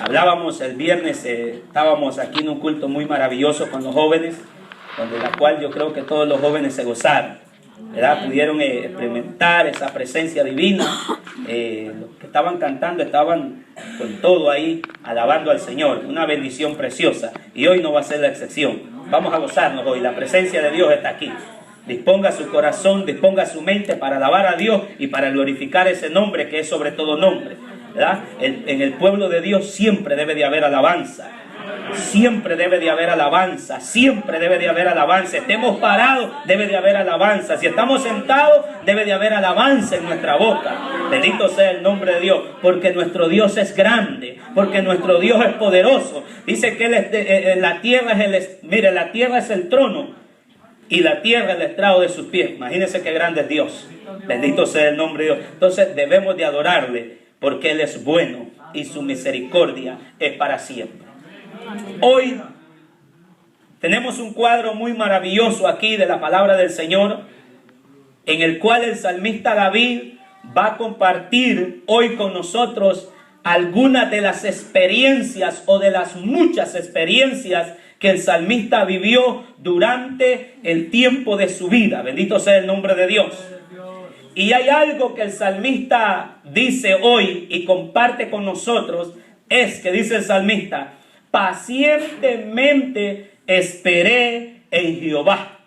Hablábamos el viernes, estábamos aquí en un culto muy maravilloso con los jóvenes, donde la cual yo creo que todos los jóvenes se gozaron, ¿verdad? Pudieron experimentar esa presencia divina. Los que estaban cantando estaban con todo ahí, alabando al Señor. Una bendición preciosa. Y hoy no va a ser la excepción. Vamos a gozarnos hoy. La presencia de Dios está aquí. Disponga su corazón, disponga su mente para alabar a Dios y para glorificar ese nombre que es sobre todo nombre, ¿verdad? En el pueblo de Dios siempre debe de haber alabanza. Siempre debe de haber alabanza, siempre debe de haber alabanza. Estemos parados, debe de haber alabanza. Si estamos sentados, debe de haber alabanza en nuestra boca. Bendito sea el nombre de Dios, porque nuestro Dios es grande, porque nuestro Dios es poderoso. Dice que la tierra la tierra es el trono y la tierra el estrado de sus pies. Imagínense qué grande es Dios. Bendito sea el nombre de Dios. Entonces debemos de adorarle, porque Él es bueno y su misericordia es para siempre. Hoy tenemos un cuadro muy maravilloso aquí de la palabra del Señor, en el cual el salmista David va a compartir hoy con nosotros algunas de las experiencias o de las muchas experiencias que el salmista vivió durante el tiempo de su vida. Bendito sea el nombre de Dios. Y hay algo que el salmista dice hoy y comparte con nosotros, es que dice el salmista: pacientemente esperé en Jehová.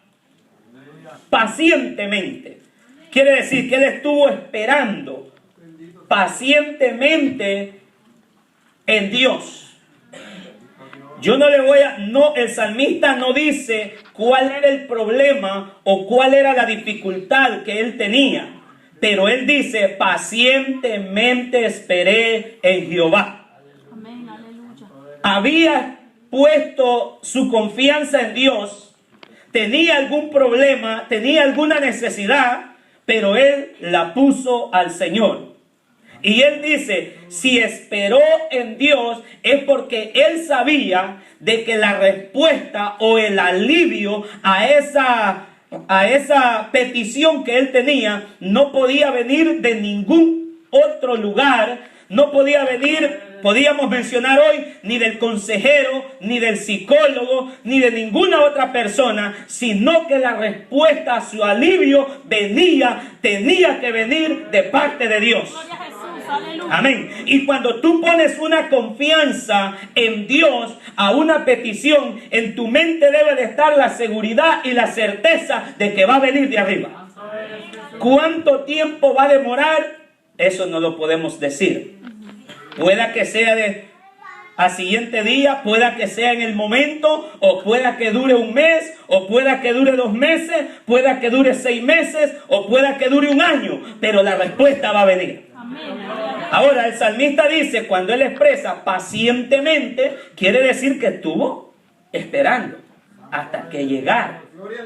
Pacientemente. Quiere decir que él estuvo esperando pacientemente en Dios. El salmista no dice cuál era el problema o cuál era la dificultad que él tenía. Pero él dice: pacientemente esperé en Jehová. Había puesto su confianza en Dios, tenía algún problema, tenía alguna necesidad, pero él la puso al Señor. Y él dice, si esperó en Dios es porque él sabía de que la respuesta o el alivio a esa petición que él tenía no podía venir de ningún otro lugar, no podía venir, podíamos mencionar hoy, ni del consejero, ni del psicólogo, ni de ninguna otra persona, sino que la respuesta a su alivio tenía que venir de parte de Dios. Amén. Y cuando tú pones una confianza en Dios a una petición, en tu mente debe de estar la seguridad y la certeza de que va a venir de arriba. ¿Cuánto tiempo va a demorar? Eso no lo podemos decir. Pueda que sea al siguiente día, pueda que sea en el momento, o pueda que dure un mes, o pueda que dure 2 meses, pueda que dure 6 meses, o pueda que dure un año, pero la respuesta va a venir. Ahora el salmista dice, cuando él expresa pacientemente, quiere decir que estuvo esperando hasta que llegara.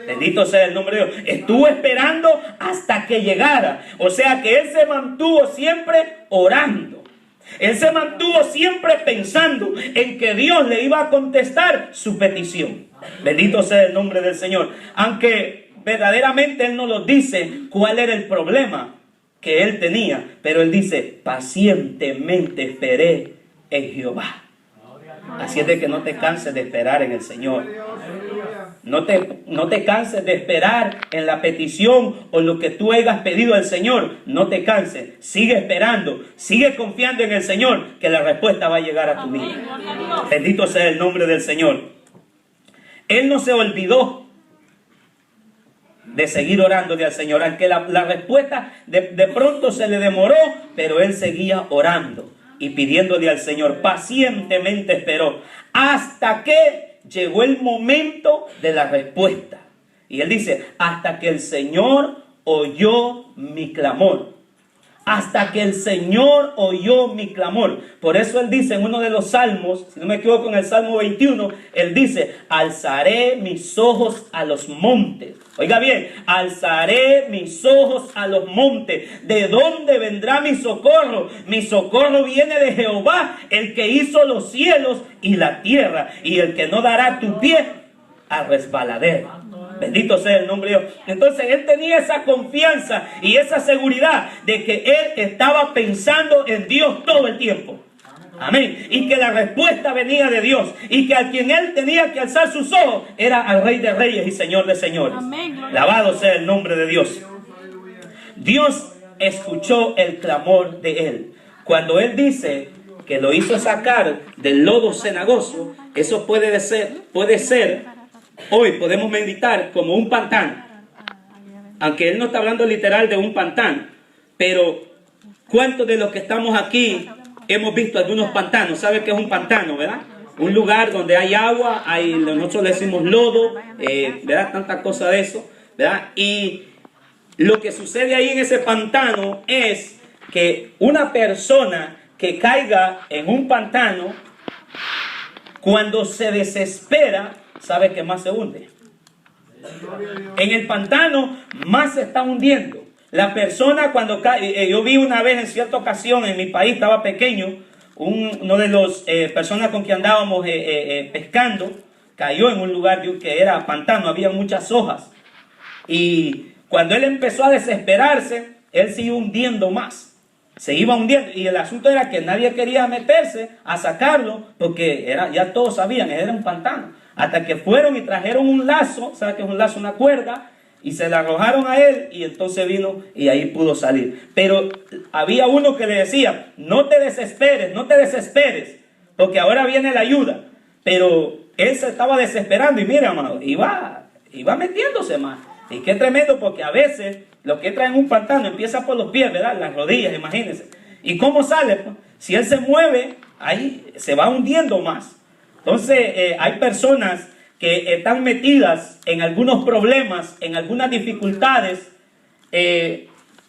Bendito sea el nombre de Dios. Estuvo esperando hasta que llegara. O sea que él se mantuvo siempre orando. Él se mantuvo siempre pensando en que Dios le iba a contestar su petición. Bendito sea el nombre del Señor. Aunque verdaderamente él no nos dice cuál era el problema que él tenía, pero él dice, pacientemente esperé en Jehová. Así es de que no te canses de esperar en el Señor. No te canses de esperar en la petición o lo que tú hayas pedido al Señor. No te canses. Sigue esperando. Sigue confiando en el Señor, que la respuesta va a llegar a tu vida. Bendito sea el nombre del Señor. Él no se olvidó de seguir orándole al Señor. Aunque la respuesta de pronto se le demoró, pero él seguía orando y pidiéndole al Señor. Pacientemente esperó hasta que llegó el momento de la respuesta. Y él dice, hasta que el Señor oyó mi clamor. Hasta que el Señor oyó mi clamor. Por eso él dice en uno de los salmos, si no me equivoco en el Salmo 21, él dice, alzaré mis ojos a los montes. Oiga bien, alzaré mis ojos a los montes. ¿De dónde vendrá mi socorro? Mi socorro viene de Jehová, el que hizo los cielos y la tierra, y el que no dará tu pie a resbaladero. Bendito sea el nombre de Dios. Entonces él tenía esa confianza y esa seguridad de que él estaba pensando en Dios todo el tiempo. Amén. Y que la respuesta venía de Dios. Y que a quien él tenía que alzar sus ojos era al Rey de Reyes y Señor de Señores. Alabado sea el nombre de Dios. Dios escuchó el clamor de él. Cuando él dice que lo hizo sacar del lodo cenagoso, eso puede ser, hoy podemos meditar como un pantano. Aunque él no está hablando literal de un pantano, pero ¿cuántos de los que estamos aquí hemos visto algunos pantanos? ¿Sabe qué es un pantano, verdad? Un lugar donde hay agua, nosotros le decimos lodo, ¿verdad? Tanta cosa de eso, ¿verdad? Y lo que sucede ahí en ese pantano es que una persona que caiga en un pantano, cuando se desespera, sabe que más se hunde. En el pantano más se está hundiendo. La persona cuando cae, yo vi una vez en cierta ocasión en mi país, estaba pequeño, uno de los personas con que andábamos pescando, cayó en un lugar que era pantano, había muchas hojas. Y cuando él empezó a desesperarse, él se iba hundiendo más. Se iba hundiendo. Y el asunto era que nadie quería meterse a sacarlo, porque ya todos sabían, era un pantano. Hasta que fueron y trajeron un lazo, ¿sabes qué es un lazo? Una cuerda, y se la arrojaron a él, y entonces vino y ahí pudo salir. Pero había uno que le decía, no te desesperes, porque ahora viene la ayuda. Pero él se estaba desesperando, y mira, amado, iba metiéndose más. Y qué tremendo, porque a veces lo que trae en un pantano empieza por los pies, ¿verdad? Las rodillas, imagínense. ¿Y cómo sale? Pues, si él se mueve, ahí se va hundiendo más. Entonces, hay personas que están metidas en algunos problemas, en algunas dificultades,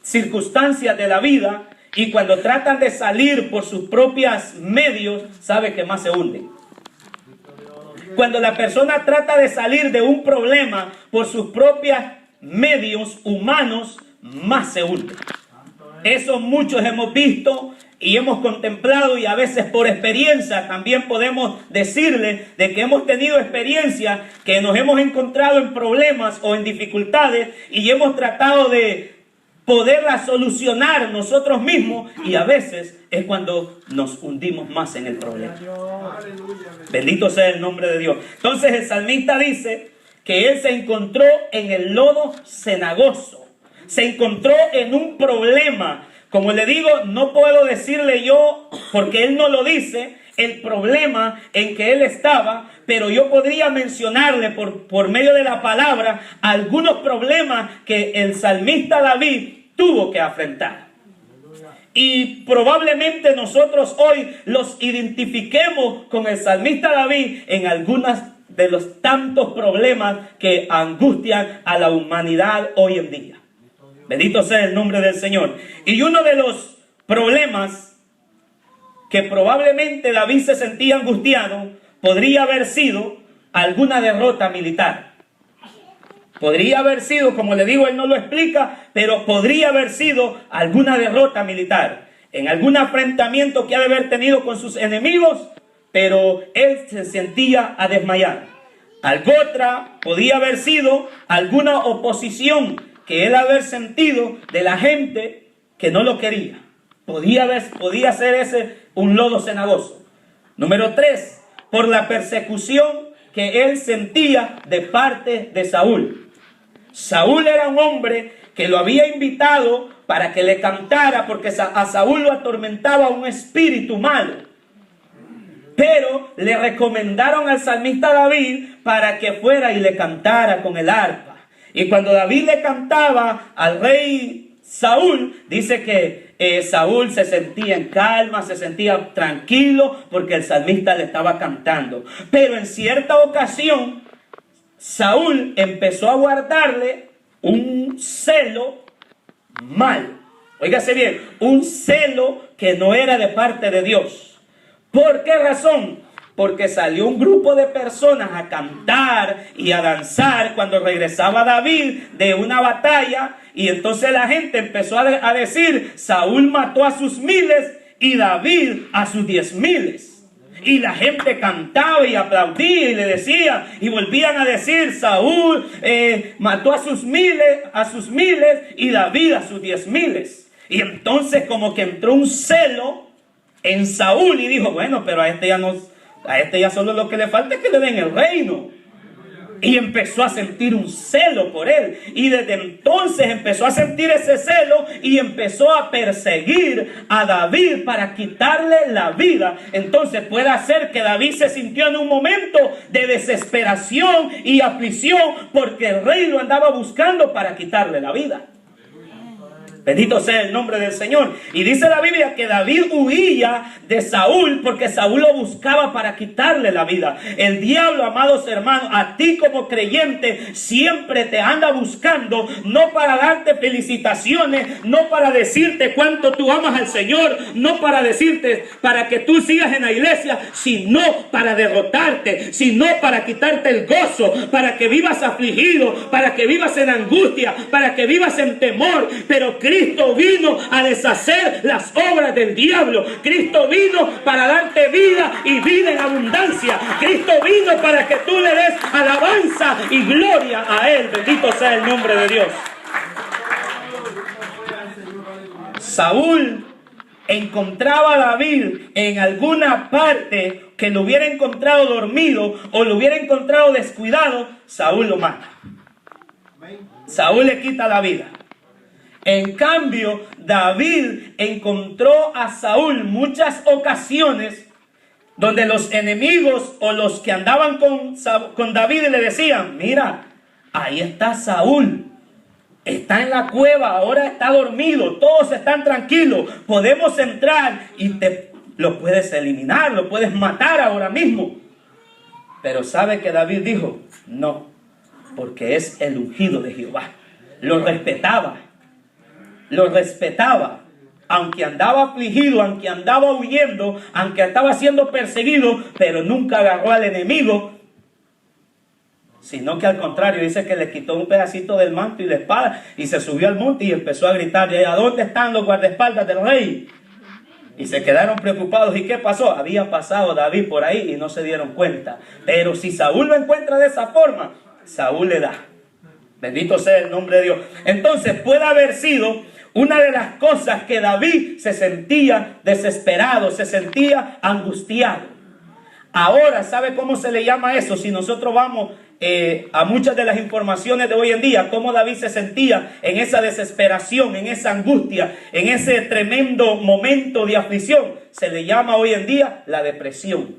circunstancias de la vida, y cuando tratan de salir por sus propios medios, sabe que más se hunden. Cuando la persona trata de salir de un problema por sus propios medios humanos, más se hunde. Eso muchos hemos visto y hemos contemplado, y a veces por experiencia también podemos decirle de que hemos tenido experiencia, que nos hemos encontrado en problemas o en dificultades y hemos tratado de poderlas solucionar nosotros mismos, y a veces es cuando nos hundimos más en el problema. Bendito sea el nombre de Dios. Entonces el salmista dice que él se encontró en el lodo cenagoso, se encontró en un problema. Como le digo, no puedo decirle yo, porque él no lo dice, el problema en que él estaba, pero yo podría mencionarle por medio de la palabra algunos problemas que el salmista David tuvo que afrontar. Y probablemente nosotros hoy los identifiquemos con el salmista David en algunos de los tantos problemas que angustian a la humanidad hoy en día. Bendito sea el nombre del Señor. Y uno de los problemas que probablemente David se sentía angustiado podría haber sido alguna derrota militar. Podría haber sido, como le digo, él no lo explica, pero podría haber sido alguna derrota militar, en algún enfrentamiento que ha de haber tenido con sus enemigos, pero él se sentía a desmayar. Algo otra podía haber sido alguna oposición que él haber sentido de la gente que no lo quería. Podía ser ese un lodo cenagoso. Número 3, por la persecución que él sentía de parte de Saúl. Saúl era un hombre que lo había invitado para que le cantara, porque a Saúl lo atormentaba un espíritu malo. Pero le recomendaron al salmista David para que fuera y le cantara con el arpa. Y cuando David le cantaba al rey Saúl, dice que Saúl se sentía en calma, se sentía tranquilo, porque el salmista le estaba cantando. Pero en cierta ocasión, Saúl empezó a guardarle un celo mal. Óigase bien, un celo que no era de parte de Dios. ¿Por qué razón? Porque salió un grupo de personas a cantar y a danzar cuando regresaba David de una batalla, y entonces la gente empezó a decir, Saúl mató a sus miles y David a sus 10,000. Y la gente cantaba y aplaudía y le decía, y volvían a decir, Saúl mató a sus miles y David a sus 10,000. Y entonces como que entró un celo en Saúl y dijo, bueno, pero a este ya solo lo que le falta es que le den el reino. Y empezó a sentir un celo por él. Y desde entonces empezó a sentir ese celo y empezó a perseguir a David para quitarle la vida. Entonces puede ser que David se sintió en un momento de desesperación y aflicción porque el rey lo andaba buscando para quitarle la vida. Bendito sea el nombre del Señor. Y dice la Biblia que David huía de Saúl porque Saúl lo buscaba para quitarle la vida. El diablo, amados hermanos, a ti como creyente siempre te anda buscando, no para darte felicitaciones, no para decirte cuánto tú amas al Señor, no para decirte para que tú sigas en la iglesia, sino para derrotarte, sino para quitarte el gozo, para que vivas afligido, para que vivas en angustia, para que vivas en temor. Pero Cristo vino a deshacer las obras del diablo. Cristo vino para darte vida y vida en abundancia. Cristo vino para que tú le des alabanza y gloria a Él. Bendito sea el nombre de Dios. Saúl encontraba a David en alguna parte que lo hubiera encontrado dormido o lo hubiera encontrado descuidado. Saúl lo mata. Saúl le quita la vida. En cambio, David encontró a Saúl muchas ocasiones donde los enemigos o los que andaban con David le decían, mira, ahí está Saúl, está en la cueva, ahora está dormido, todos están tranquilos, podemos entrar y lo puedes eliminar, lo puedes matar ahora mismo. Pero sabe que David dijo, no, porque es el ungido de Jehová. Lo respetaba, aunque andaba afligido, aunque andaba huyendo, aunque estaba siendo perseguido, pero nunca agarró al enemigo, sino que al contrario, dice que le quitó un pedacito del manto y la espada y se subió al monte y empezó a gritar, ¿a dónde están los guardaespaldas del rey? Y se quedaron preocupados. ¿Y qué pasó? Había pasado David por ahí y no se dieron cuenta. Pero si Saúl lo encuentra de esa forma, Saúl le da. Bendito sea el nombre de Dios. Entonces puede haber sido una de las cosas que David se sentía desesperado, se sentía angustiado. Ahora, ¿sabe cómo se le llama eso? Si nosotros vamos a muchas de las informaciones de hoy en día, cómo David se sentía en esa desesperación, en esa angustia, en ese tremendo momento de aflicción, se le llama hoy en día la depresión.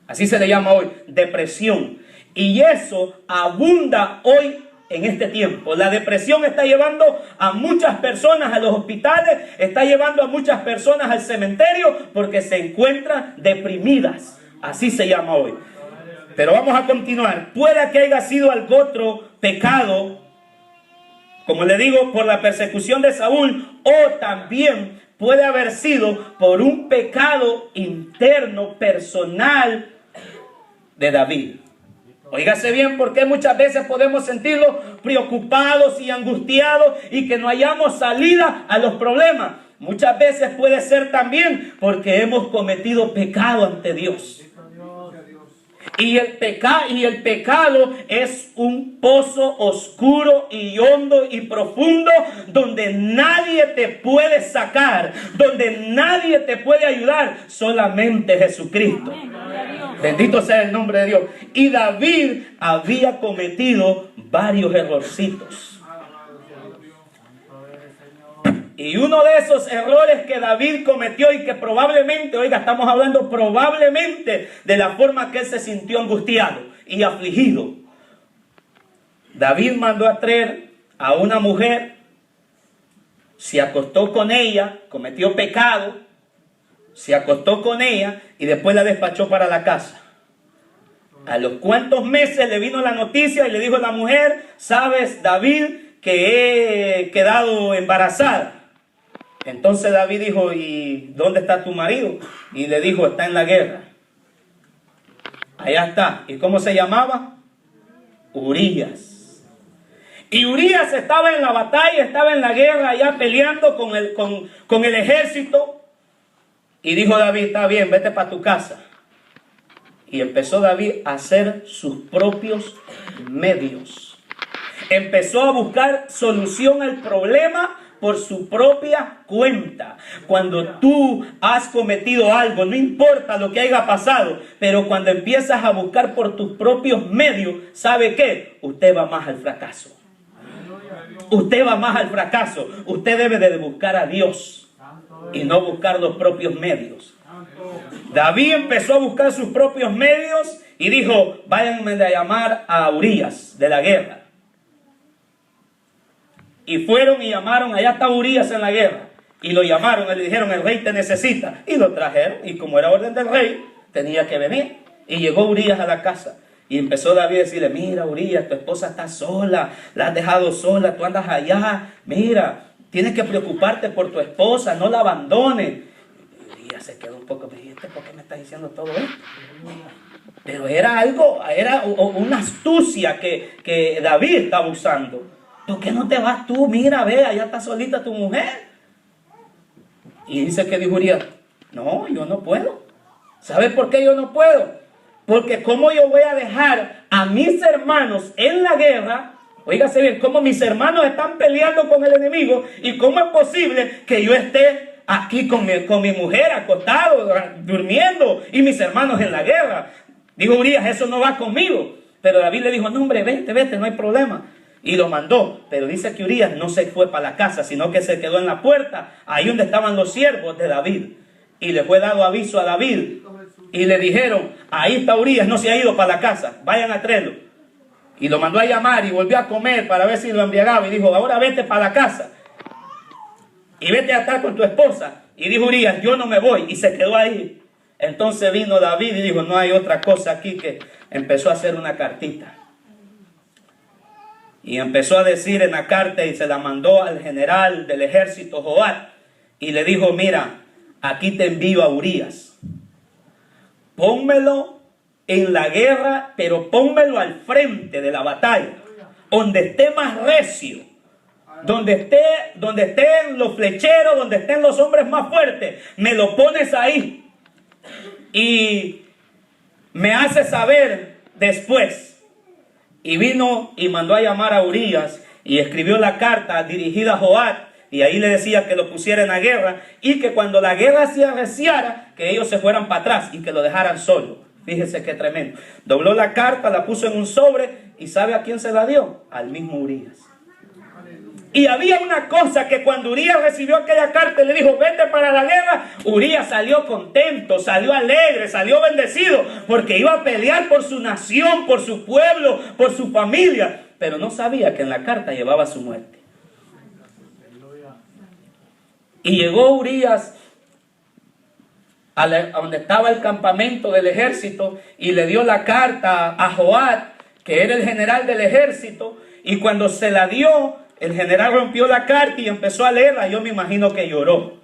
Así se le llama hoy, depresión. Y eso abunda hoy en este tiempo. La depresión está llevando a muchas personas a los hospitales, está llevando a muchas personas al cementerio porque se encuentran deprimidas. Así se llama hoy. Pero vamos a continuar. Puede que haya sido algún otro pecado, como le digo, por la persecución de Saúl, o también puede haber sido por un pecado interno, personal de David. Óigase bien, porque muchas veces podemos sentirnos preocupados y angustiados y que no hayamos salida a los problemas. Muchas veces puede ser también porque hemos cometido pecado ante Dios. Y el pecado es un pozo oscuro y hondo y profundo donde nadie te puede sacar, donde nadie te puede ayudar, solamente Jesucristo. Bendito sea el nombre de Dios. Y David había cometido varios errorcitos. Y uno de esos errores que David cometió y que probablemente, oiga, estamos hablando probablemente de la forma que él se sintió angustiado y afligido. David mandó a traer a una mujer, se acostó con ella, cometió pecado, se acostó con ella y después la despachó para la casa. A los cuantos meses le vino la noticia y le dijo a la mujer, ¿sabes, David, que he quedado embarazada? Entonces David dijo, ¿y dónde está tu marido? Y le dijo, está en la guerra. Allá está. ¿Y cómo se llamaba? Urías. Y Urías estaba en la batalla, estaba en la guerra, allá peleando con el ejército. Y dijo David, está bien, vete para tu casa. Y empezó David a hacer sus propios medios. Empezó a buscar solución al problema por su propia cuenta. Cuando tú has cometido algo, no importa lo que haya pasado, pero cuando empiezas a buscar por tus propios medios, ¿sabe qué? Usted va más al fracaso. Usted va más al fracaso. Usted debe de buscar a Dios y no buscar los propios medios. David empezó a buscar sus propios medios y dijo, váyanme a llamar a Urías de la guerra. Y fueron y llamaron, allá está Urías en la guerra. Y lo llamaron y le dijeron, el rey te necesita. Y lo trajeron. Y como era orden del rey, tenía que venir. Y llegó Urías a la casa. Y empezó David a decirle, mira Urías, tu esposa está sola. La has dejado sola, tú andas allá. Mira, tienes que preocuparte por tu esposa, no la abandones. Y Urías se quedó un poco, ¿por qué me estás diciendo todo esto? Pero era algo, era una astucia que David estaba usando. ¿Por qué no te vas tú? Mira, ve, allá está solita tu mujer. Y dice que dijo Urías, no, yo no puedo. ¿Sabes por qué yo no puedo? Porque cómo yo voy a dejar a mis hermanos en la guerra. Óigase bien, cómo mis hermanos están peleando con el enemigo. Y cómo es posible que yo esté aquí con mi mujer acostado, durmiendo, y mis hermanos en la guerra. Dijo Urías, eso no va conmigo. Pero David le dijo, no hombre, vete, no hay problema. Y lo mandó, pero dice que Urías no se fue para la casa, sino que se quedó en la puerta, ahí donde estaban los siervos de David. Y le fue dado aviso a David, y le dijeron, ahí está Urías, no se ha ido para la casa, vayan a traerlo. Y lo mandó a llamar y volvió a comer para ver si lo embriagaba, y dijo, ahora vete para la casa, y vete a estar con tu esposa. Y dijo Urías, yo no me voy, y se quedó ahí. Entonces vino David y dijo, no hay otra cosa aquí, que empezó a hacer una cartita. Y empezó a decir en la carta y se la mandó al general del ejército Joab. Y le dijo, mira, aquí te envío a Urías. Pónmelo en la guerra, pero pónmelo al frente de la batalla. Donde esté más recio. Donde estén los flecheros, donde estén los hombres más fuertes. Me lo pones ahí. Y me hace saber después. Y vino y mandó a llamar a Urías y escribió la carta dirigida a Joab, y ahí le decía que lo pusiera en la guerra y que cuando la guerra se arreciara, que ellos se fueran para atrás y que lo dejaran solo. Fíjese qué tremendo. Dobló la carta, la puso en un sobre y ¿sabe a quién se la dio? Al mismo Urías. Y había una cosa, que cuando Urías recibió aquella carta y le dijo, vete para la guerra, Urías salió contento, salió alegre, salió bendecido, porque iba a pelear por su nación, por su pueblo, por su familia. Pero no sabía que en la carta llevaba su muerte. Y llegó Urías a donde estaba el campamento del ejército y le dio la carta a Joab, que era el general del ejército, y cuando se la dio, el general rompió la carta y empezó a leerla. Yo me imagino que lloró.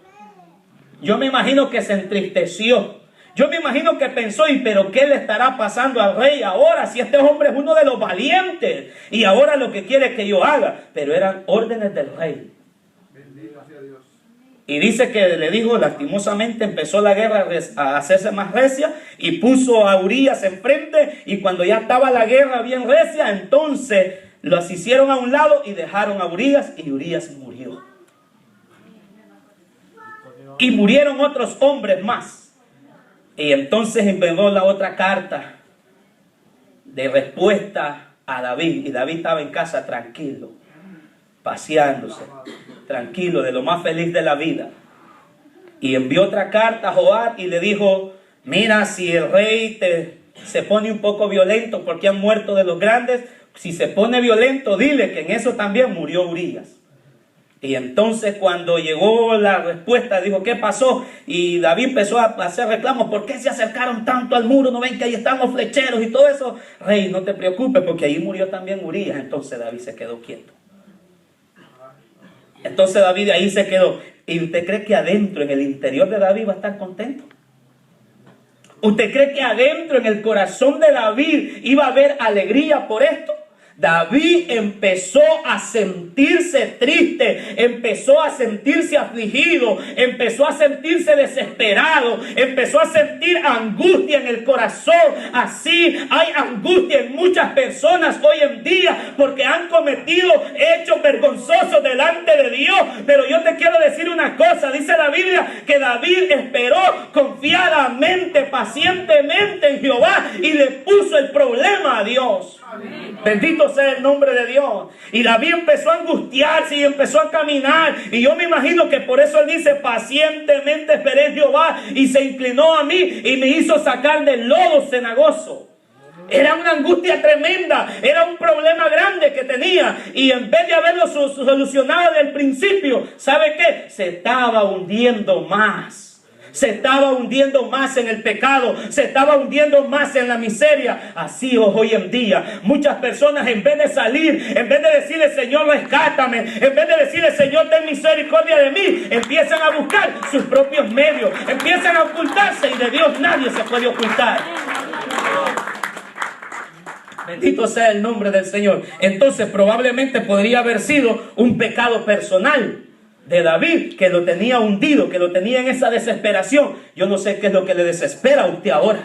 Yo me imagino que se entristeció. Yo me imagino que pensó, ¿y pero qué le estará pasando al rey ahora? Si este hombre es uno de los valientes y ahora lo que quiere que yo haga. Pero eran órdenes del rey. Bendito sea Dios. Y dice que le dijo, lastimosamente empezó la guerra a hacerse más recia y puso a Urías enfrente. Y cuando ya estaba la guerra bien recia, entonces los hicieron a un lado y dejaron a Urías, y Urías murió. Y murieron otros hombres más. Y entonces envió la otra carta de respuesta a David. Y David estaba en casa tranquilo, paseándose, tranquilo, de lo más feliz de la vida. Y envió otra carta a Joab y le dijo, mira, si el rey se pone un poco violento porque han muerto de los grandes, si se pone violento, dile que en eso también murió Urías. Y entonces cuando llegó la respuesta, dijo, ¿qué pasó? Y David empezó a hacer reclamos, ¿por qué se acercaron tanto al muro? ¿No ven que ahí están los flecheros y todo eso? Rey, no te preocupes, porque ahí murió también Urías. Entonces David se quedó quieto. Entonces David ahí se quedó. ¿Y usted cree que adentro, en el interior de David, va a estar contento? ¿Usted cree que adentro, en el corazón de David, iba a haber alegría por esto? David empezó a sentirse triste, empezó a sentirse afligido, empezó a sentirse desesperado, empezó a sentir angustia en el corazón. Así hay angustia en muchas personas hoy en día porque han cometido hechos vergonzosos delante de Dios. Pero yo te quiero decir una cosa, dice la Biblia que David esperó confiadamente, pacientemente en Jehová y le puso el problema a Dios. Amén. Bendito sea el nombre de Dios. Y David empezó a angustiarse y empezó a caminar. Y yo me imagino que por eso él dice: pacientemente esperé en Jehová y se inclinó a mí y me hizo sacar del lodo cenagoso. Era una angustia tremenda, era un problema grande que tenía. Y en vez de haberlo solucionado desde el principio, ¿sabe qué? Se estaba hundiendo más. Se estaba hundiendo más en el pecado, se estaba hundiendo más en la miseria. Así hoy en día, muchas personas en vez de salir, en vez de decirle: Señor, rescátame, en vez de decirle: Señor, ten misericordia de mí, empiezan a buscar sus propios medios, empiezan a ocultarse, y de Dios nadie se puede ocultar. Bendito sea el nombre del Señor. Entonces probablemente podría haber sido un pecado personal de David, que lo tenía hundido, que lo tenía en esa desesperación. Yo no sé qué es lo que le desespera a usted ahora.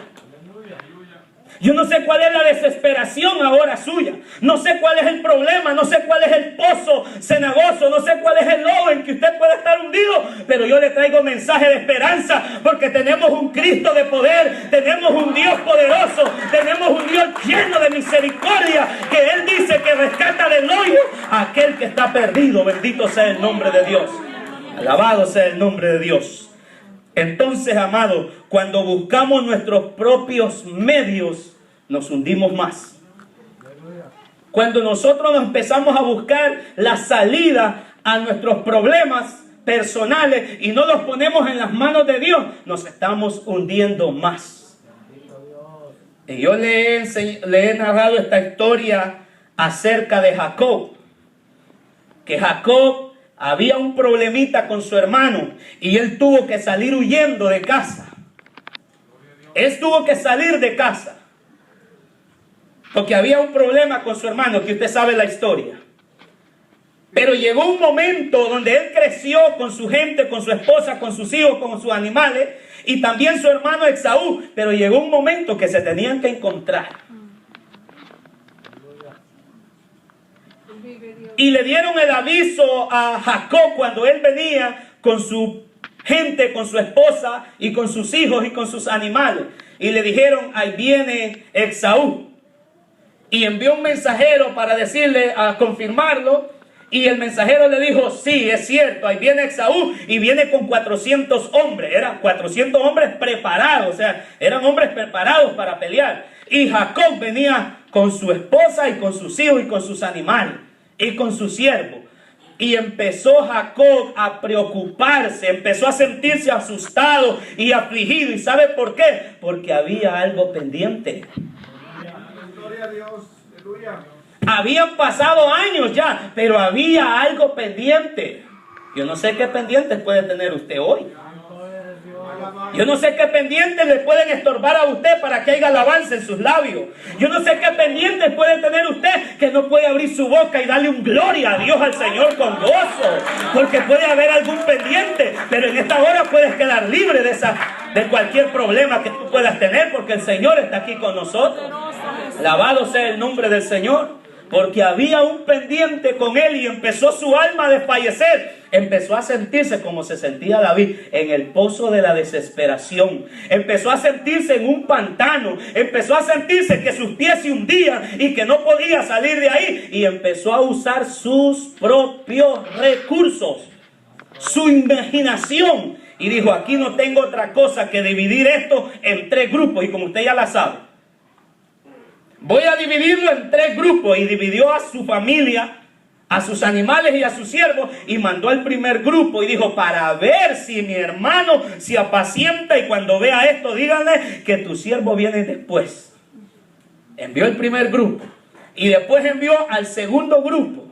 Yo no sé cuál es la desesperación ahora suya. No sé cuál es el problema, no sé cuál es el pozo cenagoso, no sé cuál es el lodo en que usted puede estar hundido. Pero yo le traigo mensaje de esperanza, porque tenemos un Cristo de poder, tenemos un Dios poderoso, tenemos un Dios lleno de misericordia, que Él dice que rescata del hoyo a aquel que está perdido. Bendito sea el nombre de Dios. Alabado sea el nombre de Dios. Entonces, amado, cuando buscamos nuestros propios medios, nos hundimos más. Cuando nosotros nos empezamos a buscar la salida a nuestros problemas personales y no los ponemos en las manos de Dios, nos estamos hundiendo más. Y yo le he narrado esta historia acerca de Jacob. Que Jacob había un problemita con su hermano y él tuvo que salir huyendo de casa. Él tuvo que salir de casa porque había un problema con su hermano, que usted sabe la historia. Pero llegó un momento donde él creció con su gente, con su esposa, con sus hijos, con sus animales, y también su hermano Esaú. Pero llegó un momento que se tenían que encontrar. Y le dieron el aviso a Jacob cuando él venía con su gente, con su esposa y con sus hijos y con sus animales. Y le dijeron: ahí viene Esaú. Y envió un mensajero para decirle, a confirmarlo. Y el mensajero le dijo: sí, es cierto, ahí viene Esaú y viene con 400 hombres. Eran 400 hombres preparados, o sea, eran hombres preparados para pelear. Y Jacob venía con su esposa y con sus hijos y con sus animales y con su siervo. Y empezó Jacob a preocuparse, empezó a sentirse asustado y afligido. ¿Y sabe por qué? Porque había algo pendiente. Gloria a Dios. Aleluya. Habían pasado años ya, pero había algo pendiente. Yo no sé qué pendientes puede tener usted hoy. Yo no sé qué pendientes le pueden estorbar a usted para que haya alabanza en sus labios. Yo no sé qué pendientes puede tener usted que no puede abrir su boca y darle un gloria a Dios, al Señor, con gozo. Porque puede haber algún pendiente, pero en esta hora puedes quedar libre de cualquier problema que tú puedas tener, porque el Señor está aquí con nosotros. Alabado sea el nombre del Señor. Porque había un pendiente con él y empezó su alma a desfallecer. Empezó a sentirse como se sentía David, en el pozo de la desesperación. Empezó a sentirse en un pantano. Empezó a sentirse que sus pies se hundían y que no podía salir de ahí. Y empezó a usar sus propios recursos, su imaginación. Y dijo: aquí no tengo otra cosa que dividir esto en 3 grupos. Y como usted ya la sabe, voy a dividirlo en 3 grupos. Y dividió a su familia, a sus animales y a sus siervos. Y mandó al primer grupo y dijo: para ver si mi hermano se apacienta, y cuando vea esto, díganle que tu siervo viene después. Envió el primer grupo. Y después envió al segundo grupo.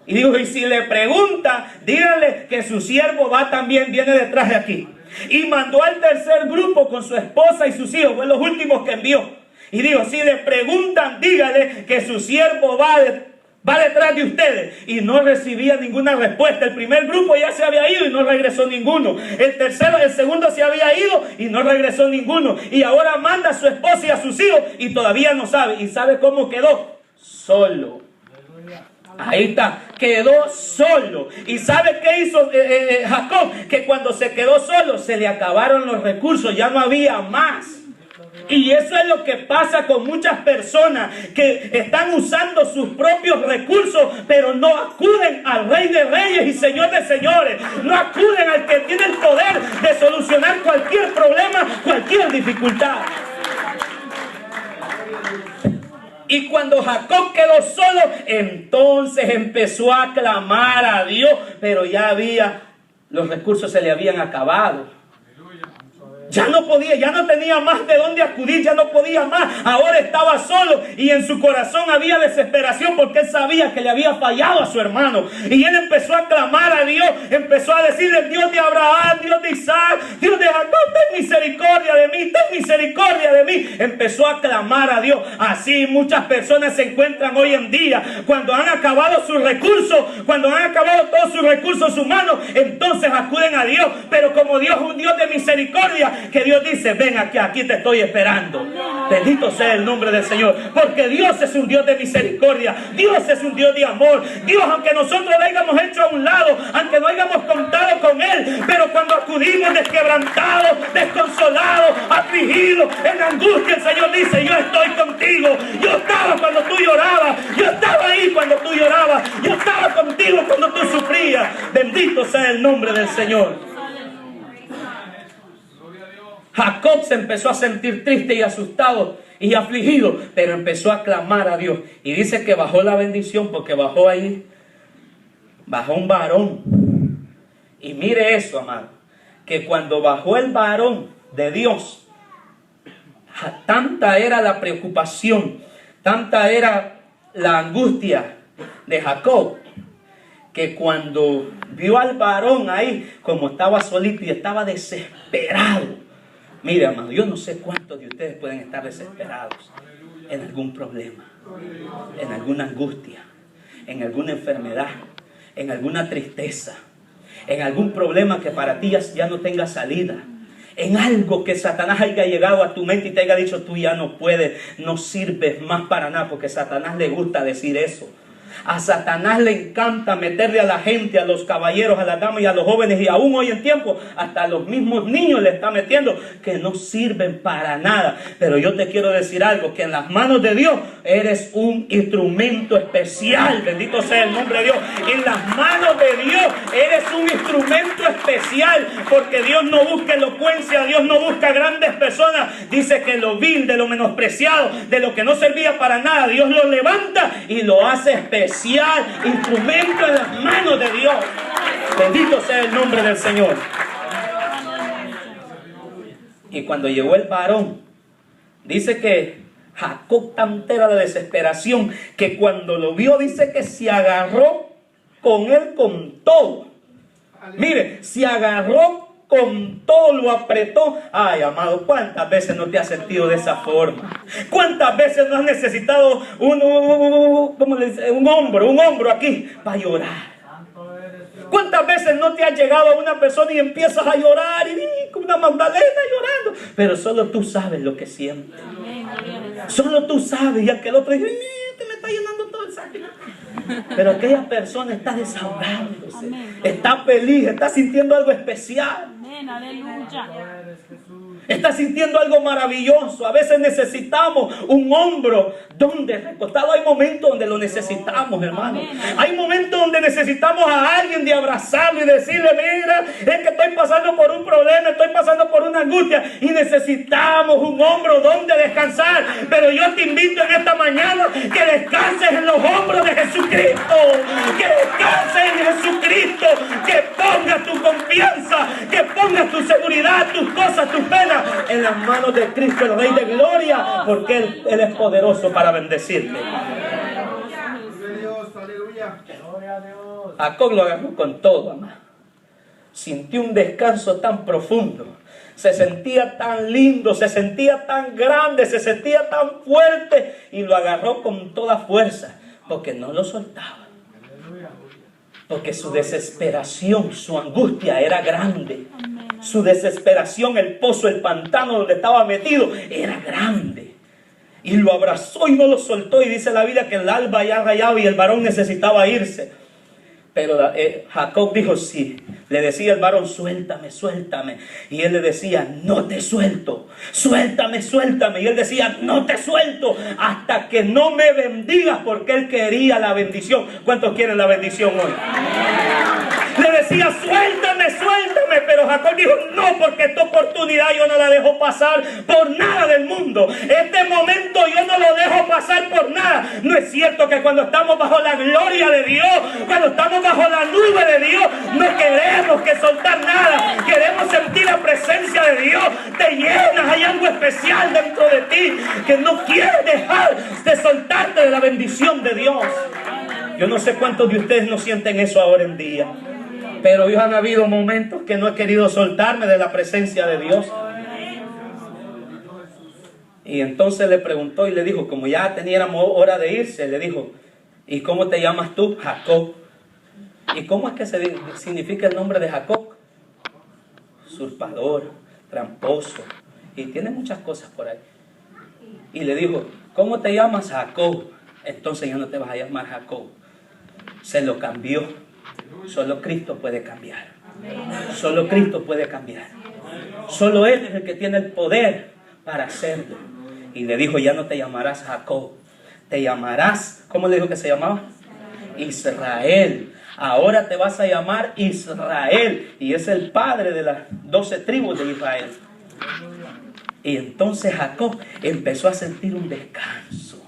Y dijo: y si le pregunta, díganle que su siervo va también, viene detrás de aquí. Y mandó al tercer grupo con su esposa y sus hijos. Fue los últimos que envió. Y dijo, si le preguntan, dígale que su siervo va detrás de ustedes. Y no recibía ninguna respuesta. El primer grupo ya se había ido y no regresó ninguno. El segundo se había ido y no regresó ninguno. Y ahora manda a su esposa y a sus hijos y todavía no sabe. ¿Y sabe cómo quedó? Solo. Ahí está, quedó solo. ¿Y sabe qué hizo Jacob? Que cuando se quedó solo se le acabaron los recursos, ya no había más. Y eso es lo que pasa con muchas personas que están usando sus propios recursos, pero no acuden al Rey de Reyes y Señor de Señores. No acuden al que tiene el poder de solucionar cualquier problema, cualquier dificultad. Y cuando Jacob quedó solo, entonces empezó a clamar a Dios, pero ya los recursos se le habían acabado. Ya no podía, ya no tenía más de dónde acudir, ya no podía más. Ahora estaba solo y en su corazón había desesperación porque él sabía que le había fallado a su hermano. Y él empezó a clamar a Dios, empezó a decirle: Dios de Abraham, Dios de Isaac, Dios de Jacob, ten misericordia de mí, ten misericordia de mí. Empezó a clamar a Dios. Así muchas personas se encuentran hoy en día. Cuando han acabado sus recursos, cuando han acabado todos sus recursos humanos, entonces acuden a Dios. Pero como Dios es un Dios de misericordia, que Dios dice: ven aquí te estoy esperando. Bendito sea el nombre del Señor, porque Dios es un Dios de misericordia, Dios es un Dios de amor. Dios, aunque nosotros lo hayamos hecho a un lado, aunque no hayamos contado con Él, pero cuando acudimos desquebrantados, desconsolados, afligidos, en angustia, el Señor dice: yo estoy contigo. Yo estaba cuando tú llorabas, yo estaba ahí cuando tú llorabas, yo estaba contigo cuando tú sufrías. Bendito sea el nombre del Señor. Jacob se empezó a sentir triste y asustado y afligido, pero empezó a clamar a Dios. Y dice que bajó la bendición, porque bajó un varón. Y mire eso, amado, que cuando bajó el varón de Dios, tanta era la preocupación, tanta era la angustia de Jacob, que cuando vio al varón ahí, como estaba solito y estaba desesperado. Mire, amado, yo no sé cuántos de ustedes pueden estar desesperados en algún problema, en alguna angustia, en alguna enfermedad, en alguna tristeza, en algún problema que para ti ya no tenga salida, en algo que Satanás haya llegado a tu mente y te haya dicho: tú ya no puedes, no sirves más para nada, porque a Satanás le gusta decir eso. A Satanás le encanta meterle a la gente, a los caballeros, a las damas y a los jóvenes, y aún hoy en tiempo hasta a los mismos niños le está metiendo que no sirven para nada. Pero yo te quiero decir algo, que en las manos de Dios eres un instrumento especial. Bendito sea el nombre de Dios. En las manos de Dios eres un instrumento especial, porque Dios no busca elocuencia, Dios no busca grandes personas. Dice que lo vil, de lo menospreciado, de lo que no servía para nada, Dios lo levanta y lo hace especial, instrumento en las manos de Dios. Bendito sea el nombre del Señor. Y cuando llegó el varón, dice que Jacob, tanta era la desesperación, que cuando lo vio, dice que se agarró con él con todo. Mire, se agarró con todo, lo apretó. Ay, amado, ¿cuántas veces no te has sentido de esa forma? ¿Cuántas veces no has necesitado un hombro aquí para llorar? ¿Cuántas veces no te has llegado a una persona y empiezas a llorar y como una Magdalena llorando? Pero solo tú sabes lo que sientes. Solo tú sabes. Y aquel otro dice: te me está llenando todo el saco. Pero aquella persona está desahogándose, está feliz, está sintiendo algo especial. Aleluya. Está sintiendo algo maravilloso. A veces necesitamos un hombro donde recostado. Hay momentos donde lo necesitamos, hermano. Hay momentos donde necesitamos a alguien de abrazarlo y decirle: mira, es que estoy pasando por un problema, estoy pasando por una angustia y necesitamos un hombro donde descansar. Pero yo te invito en esta mañana que descanses en los hombros de Jesucristo, que descanses en Jesucristo, que pongas tu confianza, que pongas tu seguridad, tus cosas, tus penas en las manos de Cristo, el Rey de Gloria, porque Él es poderoso para bendecirte. Jacob lo agarró con todo, amado. Sintió un descanso tan profundo, Se sentía tan lindo, se sentía tan grande, se sentía tan fuerte y lo agarró con toda fuerza porque no lo soltaba. Porque su desesperación, su angustia era grande. Su desesperación, el pozo, el pantano donde estaba metido era grande. Y lo abrazó y no lo soltó. Y dice la Biblia que el alba ya rayaba y el varón necesitaba irse. Pero Jacob dijo sí. Le decía el varón, suéltame, suéltame. Y él le decía, no te suelto. Suéltame, suéltame. Y él decía, no te suelto hasta que no me bendigas, porque él quería la bendición. ¿Cuántos quieren la bendición hoy? Le decía, suéltame, suéltame. Pero Jacob dijo, no, porque esta oportunidad yo no la dejo pasar por nada del mundo. Este momento yo no lo dejo pasar por nada. No es cierto que cuando estamos bajo la gloria de Dios, cuando estamos bajo la nube de Dios, no queremos que soltar nada. Queremos sentir la presencia de Dios. Te llenas, hay algo especial dentro de ti que no quieres dejar de soltarte de la bendición de Dios. Yo no sé cuántos de ustedes no sienten eso ahora en día. Pero hoy han habido momentos que no he querido soltarme de la presencia de Dios. Y entonces le preguntó y le dijo, como ya teníamos hora de irse, le dijo, ¿y cómo te llamas tú? Jacob. ¿Y cómo es que significa el nombre de Jacob? Usurpador, tramposo. Y tiene muchas cosas por ahí. Y le dijo, ¿cómo te llamas? Jacob. Entonces ya no te vas a llamar Jacob. Se lo cambió. Solo Cristo puede cambiar. Solo Cristo puede cambiar. Solo Él es el que tiene el poder para hacerlo. Y le dijo, ya no te llamarás Jacob. Te llamarás, ¿cómo le dijo que se llamaba? Israel. Ahora te vas a llamar Israel. Y es el padre de las 12 tribus de Israel. Y entonces Jacob empezó a sentir un descanso.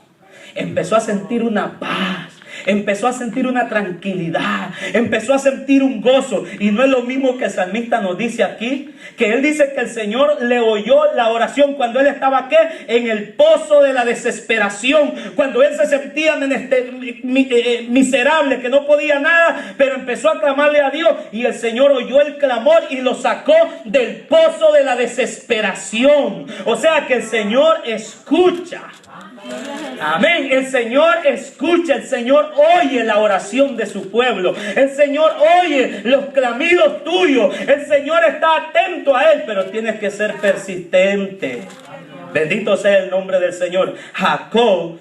Empezó a sentir una paz. Empezó a sentir una tranquilidad, empezó a sentir un gozo. Y no es lo mismo que el salmista nos dice aquí, que él dice que el Señor le oyó la oración cuando él estaba ¿qué? En el pozo de la desesperación, cuando él se sentía miserable, que no podía nada, pero empezó a clamarle a Dios y el Señor oyó el clamor y lo sacó del pozo de la desesperación. O sea que el Señor escucha. Amén. El Señor escucha, el Señor oye la oración de su pueblo. El Señor oye los clamidos tuyos. El Señor está atento a él, pero tienes que ser persistente. Bendito sea el nombre del Señor. Jacob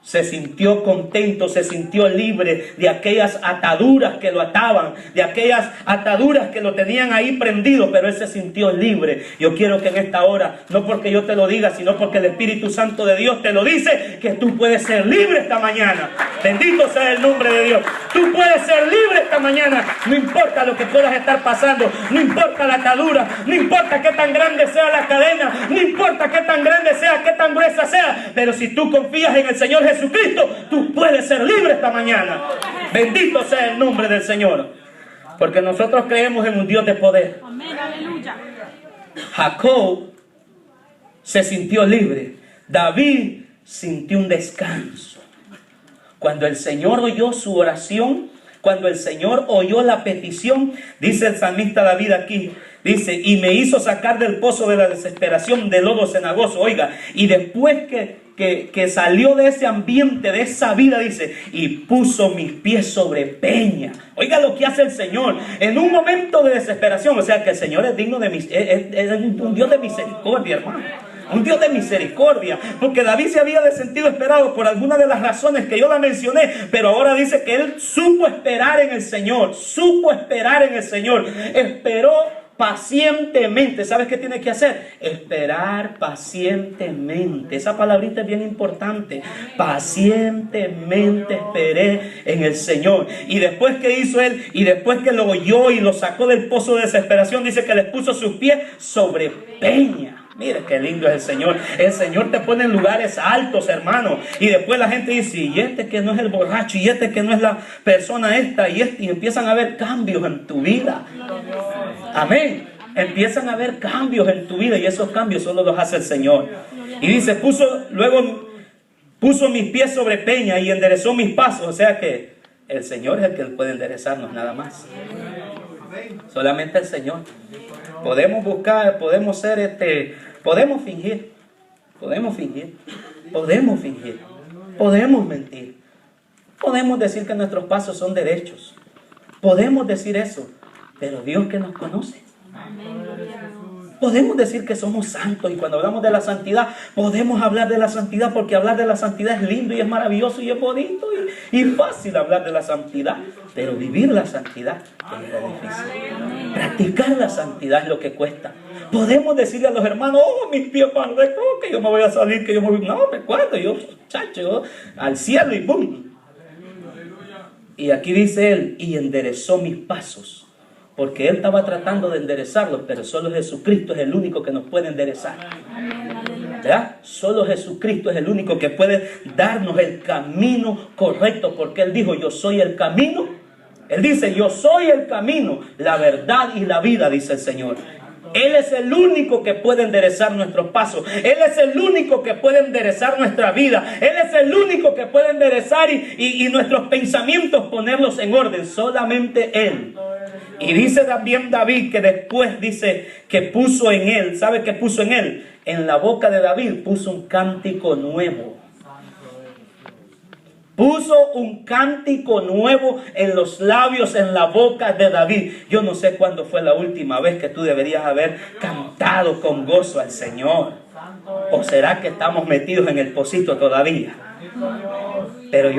se sintió contento, se sintió libre de aquellas ataduras que lo ataban, de aquellas ataduras que lo tenían ahí prendido, pero él se sintió libre. Yo quiero que en esta hora, no porque yo te lo diga, sino porque el Espíritu Santo de Dios te lo dice, que tú puedes ser libre esta mañana. Bendito sea el nombre de Dios. Tú puedes ser libre esta mañana. No importa lo que puedas estar pasando, no importa la atadura, no importa qué tan grande sea la cadena, no importa qué tan grande sea, qué tan gruesa sea, pero si tú confías en el Señor Jesucristo, tú puedes ser libre esta mañana. Bendito sea el nombre del Señor, porque nosotros creemos en un Dios de poder. Amén, aleluya. Jacob se sintió libre. David sintió un descanso. Cuando el Señor oyó su oración, cuando el Señor oyó la petición, dice el salmista David aquí, dice, y me hizo sacar del pozo de la desesperación, del lodo cenagoso. Oiga, y después que salió de ese ambiente, de esa vida, dice, y puso mis pies sobre peña. Oiga lo que hace el Señor en un momento de desesperación. O sea que el Señor es digno de es un Dios de misericordia, hermano. Un Dios de misericordia, porque David se había sentido esperado por alguna de las razones que yo la mencioné, pero ahora dice que él supo esperar en el Señor, supo esperar en el Señor, esperó pacientemente. ¿Sabes qué tiene que hacer? Esperar pacientemente. Esa palabrita es bien importante. Pacientemente esperé en el Señor. Y después que hizo él, y después que lo oyó y lo sacó del pozo de desesperación, dice que le puso sus pies sobre peña. Mire qué lindo es el Señor. El Señor te pone en lugares altos, hermano. Y después la gente dice, y este que no es el borracho, y este que no es la persona esta, y empiezan a haber cambios en tu vida. Amén. Empiezan a haber cambios en tu vida, y esos cambios solo los hace el Señor. Y dice, luego puso mis pies sobre peña y enderezó mis pasos. O sea que el Señor es el que puede enderezarnos nada más. Solamente el Señor. Podemos buscar, podemos ser podemos fingir, podemos mentir, podemos decir que nuestros pasos son derechos, podemos decir eso, pero Dios que nos conoce. Podemos decir que somos santos, y cuando hablamos de la santidad, podemos hablar de la santidad, porque hablar de la santidad es lindo y es maravilloso y es bonito y fácil hablar de la santidad, pero vivir la santidad es lo difícil. Practicar la santidad es lo que cuesta. Podemos decirle a los hermanos, oh, mis pies van rectos, que yo me voy a salir, que yo me voy... No, recuerdo, yo, chacho, al cielo y ¡pum! Y aquí dice él, y enderezó mis pasos. Porque él estaba tratando de enderezarlos, pero solo Jesucristo es el único que nos puede enderezar. ¿Verdad? Solo Jesucristo es el único que puede darnos el camino correcto, porque él dijo, yo soy el camino. Él dice, yo soy el camino, la verdad y la vida, dice el Señor. Él es el único que puede enderezar nuestros pasos. Él es el único que puede enderezar nuestra vida. Él es el único que puede enderezar y nuestros pensamientos ponerlos en orden. Solamente Él. Y dice también David que después dice que puso en él, ¿sabe qué puso en él? En la boca de David puso un cántico nuevo. Puso un cántico nuevo en los labios, en la boca de David. Yo no sé cuándo fue la última vez que tú deberías haber cantado con gozo al Señor. ¿O será que estamos metidos en el pocito todavía? Pero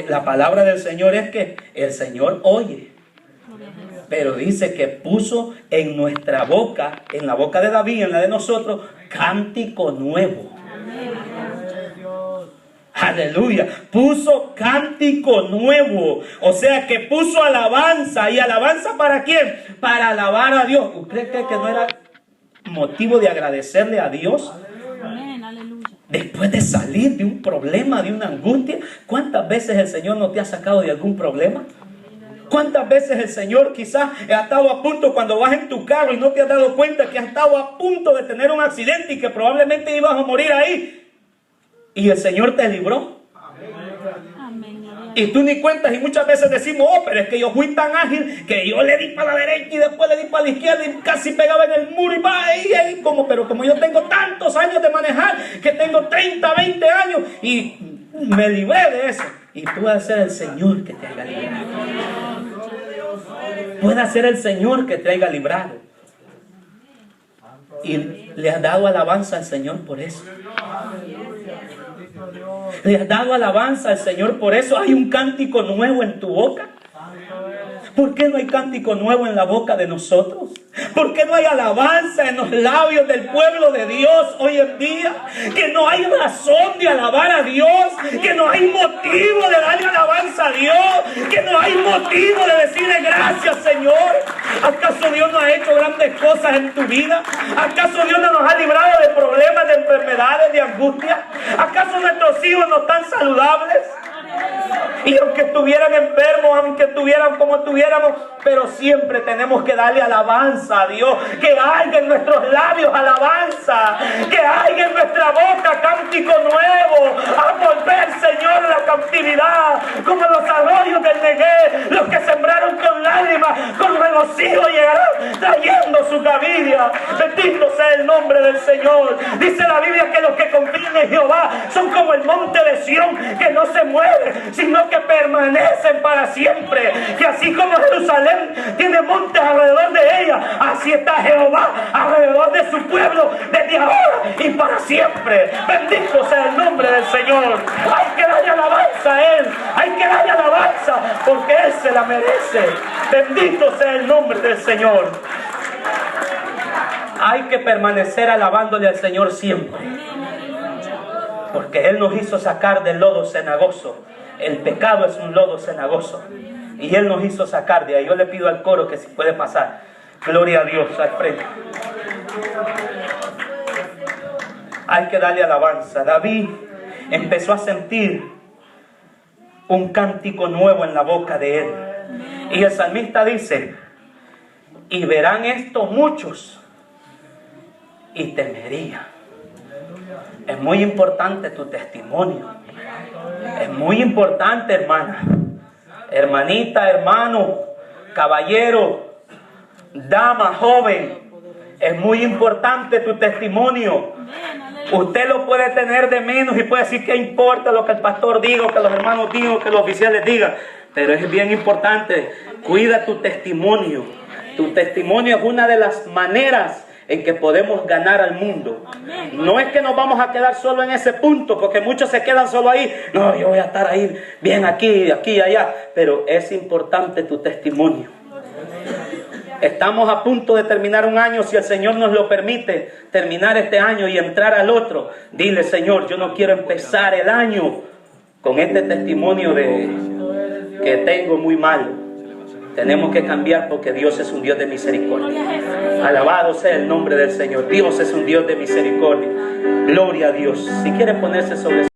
la palabra del Señor es que el Señor oye. Pero dice que puso en nuestra boca, en la boca de David, en la de nosotros, cántico nuevo. Aleluya. Puso cántico nuevo. O sea que puso alabanza. ¿Y alabanza para quién? Para alabar a Dios. ¿Usted cree que no era motivo de agradecerle a Dios? Después de salir de un problema, de una angustia. ¿Cuántas veces el Señor no te ha sacado de algún problema? ¿Cuántas veces el Señor quizás ha estado a punto cuando vas en tu carro y no te has dado cuenta que has estado a punto de tener un accidente y que probablemente ibas a morir ahí? Y el Señor te libró. Y tú ni cuentas, y muchas veces decimos, oh, pero es que yo fui tan ágil que yo le di para la derecha y después le di para la izquierda y casi pegaba en el muro y va ahí, pero como yo tengo tantos años de manejar, que tengo 30, 20 años y me libré de eso. Y puede ser el Señor que te haya librado. Puede ser el Señor que te haya librado. Y le has dado alabanza al Señor por eso. Le has dado alabanza al Señor por eso. Hay un cántico nuevo en tu boca. ¿Por qué no hay cántico nuevo en la boca de nosotros? ¿Por qué no hay alabanza en los labios del pueblo de Dios hoy en día? Que no hay razón de alabar a Dios, que no hay motivo de darle alabanza a Dios, que no hay motivo de decirle gracias, Señor. ¿Acaso Dios no ha hecho grandes cosas en tu vida? ¿Acaso Dios no nos ha librado de problemas, de enfermedades, de angustia? ¿Acaso nuestros hijos no están saludables? Y aunque estuvieran enfermos, aunque estuvieran como estuviéramos, pero siempre tenemos que darle alabanza a Dios. Que haya en nuestros labios alabanza, que haya en nuestra boca cántico nuevo, a volver, Señor, la cautividad, como los arroyos del Negué, los que sembraron con lágrimas, con regocijo llegarán trayendo su gavilla. Bendito sea el nombre del Señor. Dice la Biblia que los que confían en Jehová son como el monte de Sión, que no se mueve, sino que permanecen para siempre. Que así como Jerusalén tiene montes alrededor de ella, así está Jehová alrededor de su pueblo desde ahora y para siempre. Bendito sea el nombre del Señor. Hay que darle alabanza a Él, hay que darle alabanza porque Él se la merece. Bendito sea el nombre del Señor. Hay que permanecer alabándole al Señor siempre, porque Él nos hizo sacar del lodo cenagoso. El pecado es un lodo cenagoso y Él nos hizo sacar de ahí. Yo le pido al coro que si puede pasar. Gloria a Dios al frente. Hay que darle alabanza. David empezó a sentir un cántico nuevo en la boca de él. Y el salmista dice, y verán esto muchos y temerían. Es muy importante tu testimonio. Es muy importante, hermana, hermanita, hermano, caballero. Dama, joven, es muy importante tu testimonio. Usted lo puede tener de menos y puede decir que importa lo que el pastor diga, que los hermanos digan, que los oficiales digan. Pero es bien importante, cuida tu testimonio. Tu testimonio es una de las maneras en que podemos ganar al mundo. No es que nos vamos a quedar solo en ese punto, porque muchos se quedan solo ahí. No, yo voy a estar ahí, bien aquí, aquí, allá. Pero es importante tu testimonio. Estamos a punto de terminar un año, si el Señor nos lo permite, terminar este año y entrar al otro. Dile, Señor, yo no quiero empezar el año con este testimonio de que tengo muy malo. Tenemos que cambiar porque Dios es un Dios de misericordia. Alabado sea el nombre del Señor. Dios es un Dios de misericordia. Gloria a Dios. Si quiere ponerse sobre